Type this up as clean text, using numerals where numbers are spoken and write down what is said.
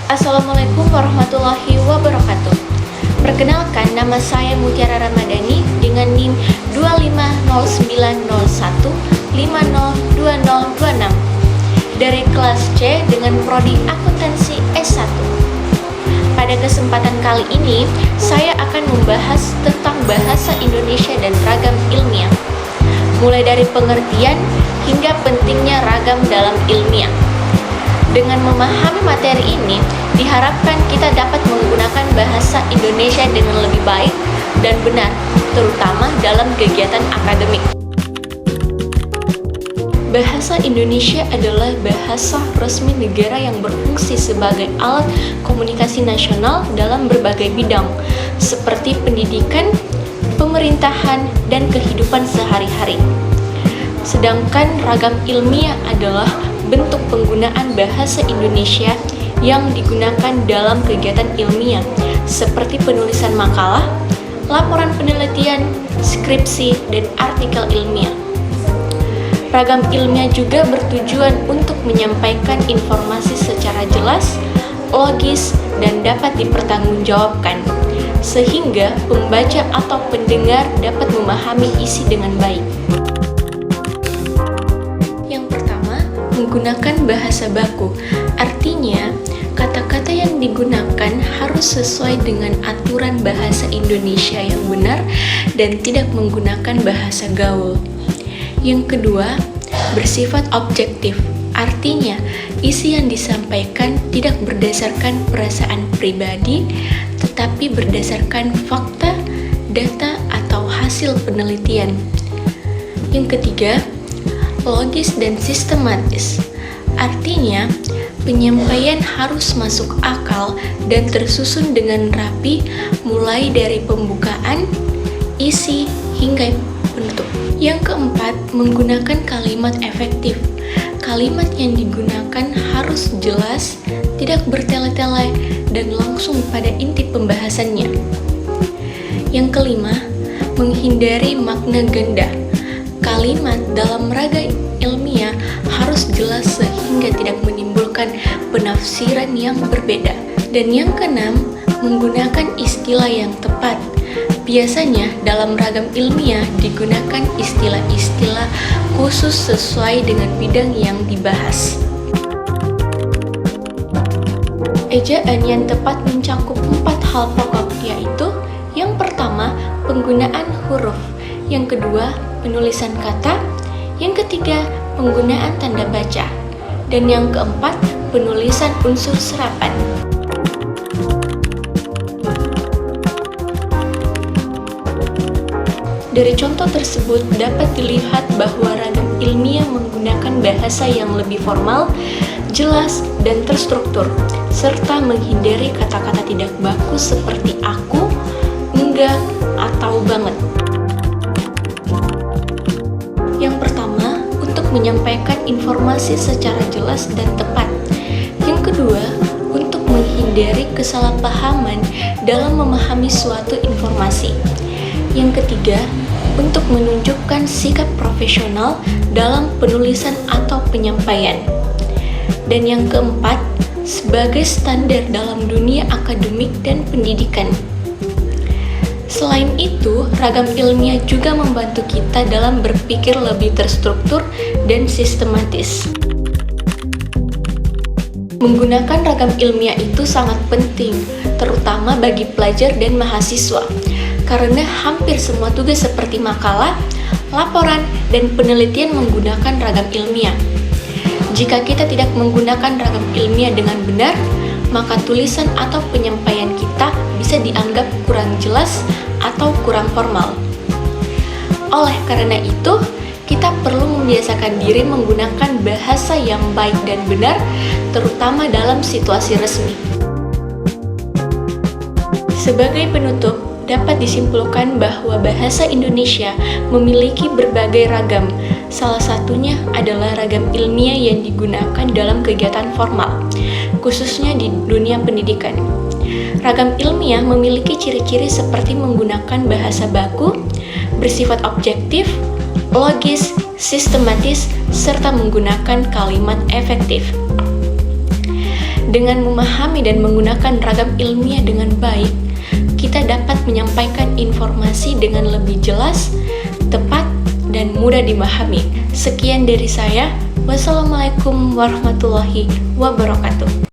Assalamualaikum warahmatullahi wabarakatuh. Perkenalkan, nama saya Mutiara Ramadhani dengan NIM 250901502026 dari kelas C dengan prodi akuntansi S1. Pada kesempatan kali ini, saya akan membahas tentang bahasa Indonesia dan ragam ilmiah, mulai dari pengertian hingga pentingnya ragam dalam ilmiah. Dengan memahami materi ini, diharapkan kita dapat menggunakan bahasa Indonesia dengan lebih baik dan benar, terutama dalam kegiatan akademik. Bahasa Indonesia adalah bahasa resmi negara yang berfungsi sebagai alat komunikasi nasional dalam berbagai bidang, seperti pendidikan, pemerintahan, dan kehidupan sehari-hari. Sedangkan ragam ilmiah adalah bentuk penggunaan bahasa Indonesia yang digunakan dalam kegiatan ilmiah, seperti penulisan makalah, laporan penelitian, skripsi, dan artikel ilmiah. Ragam ilmiah juga bertujuan untuk menyampaikan informasi secara jelas, logis, dan dapat dipertanggungjawabkan, sehingga pembaca atau pendengar dapat memahami isi dengan baik. Menggunakan bahasa baku, artinya kata-kata yang digunakan harus sesuai dengan aturan bahasa Indonesia yang benar dan tidak menggunakan bahasa gaul. Yang kedua, bersifat objektif, artinya isi yang disampaikan tidak berdasarkan perasaan pribadi, tetapi berdasarkan fakta, data, atau hasil penelitian. Yang ketiga, logis dan sistematis, artinya penyampaian harus masuk akal dan tersusun dengan rapi, mulai dari pembukaan, isi, hingga penutup. Yang keempat, menggunakan kalimat efektif. Kalimat yang digunakan harus jelas, tidak bertele-tele, dan langsung pada inti pembahasannya. Yang kelima, menghindari makna ganda. Kalimat dalam raga ilmiah harus jelas sehingga tidak menimbulkan penafsiran yang berbeda. Dan yang keenam, menggunakan istilah yang tepat. Biasanya dalam ragam ilmiah digunakan istilah-istilah khusus sesuai dengan bidang yang dibahas. Ejaan yang tepat mencakup 4 hal pokok, yaitu yang pertama, penggunaan huruf. Yang kedua, penulisan kata. Yang ketiga, penggunaan tanda baca. Dan yang keempat, penulisan unsur serapan. Dari contoh tersebut dapat dilihat bahwa ragam ilmiah menggunakan bahasa yang lebih formal, jelas, dan terstruktur, serta menghindari kata-kata tidak baku seperti aku, enggak, atau banget. Yang pertama, untuk menyampaikan informasi secara jelas dan tepat. Yang kedua, untuk menghindari kesalahpahaman dalam memahami suatu informasi. Yang ketiga, untuk menunjukkan sikap profesional dalam penulisan atau penyampaian. Dan yang keempat, sebagai standar dalam dunia akademik dan pendidikan. Selain itu, ragam ilmiah juga membantu kita dalam berpikir lebih terstruktur dan sistematis. Menggunakan ragam ilmiah itu sangat penting, terutama bagi pelajar dan mahasiswa, karena hampir semua tugas seperti makalah, laporan, dan penelitian menggunakan ragam ilmiah. Jika kita tidak menggunakan ragam ilmiah dengan benar, maka tulisan atau penyampaian kita bisa dianggap kurang jelas atau kurang formal. Oleh karena itu, kita perlu membiasakan diri menggunakan bahasa yang baik dan benar, terutama dalam situasi resmi. Sebagai penutup, dapat disimpulkan bahwa bahasa Indonesia memiliki berbagai ragam. Salah satunya adalah ragam ilmiah yang digunakan dalam kegiatan formal, khususnya di dunia pendidikan. Ragam ilmiah memiliki ciri-ciri seperti menggunakan bahasa baku, bersifat objektif, logis, sistematis, serta menggunakan kalimat efektif. Dengan memahami dan menggunakan ragam ilmiah dengan baik, kita dapat menyampaikan informasi dengan lebih jelas, tepat, dan mudah dipahami. Sekian dari saya. Wassalamualaikum warahmatullahi wabarakatuh.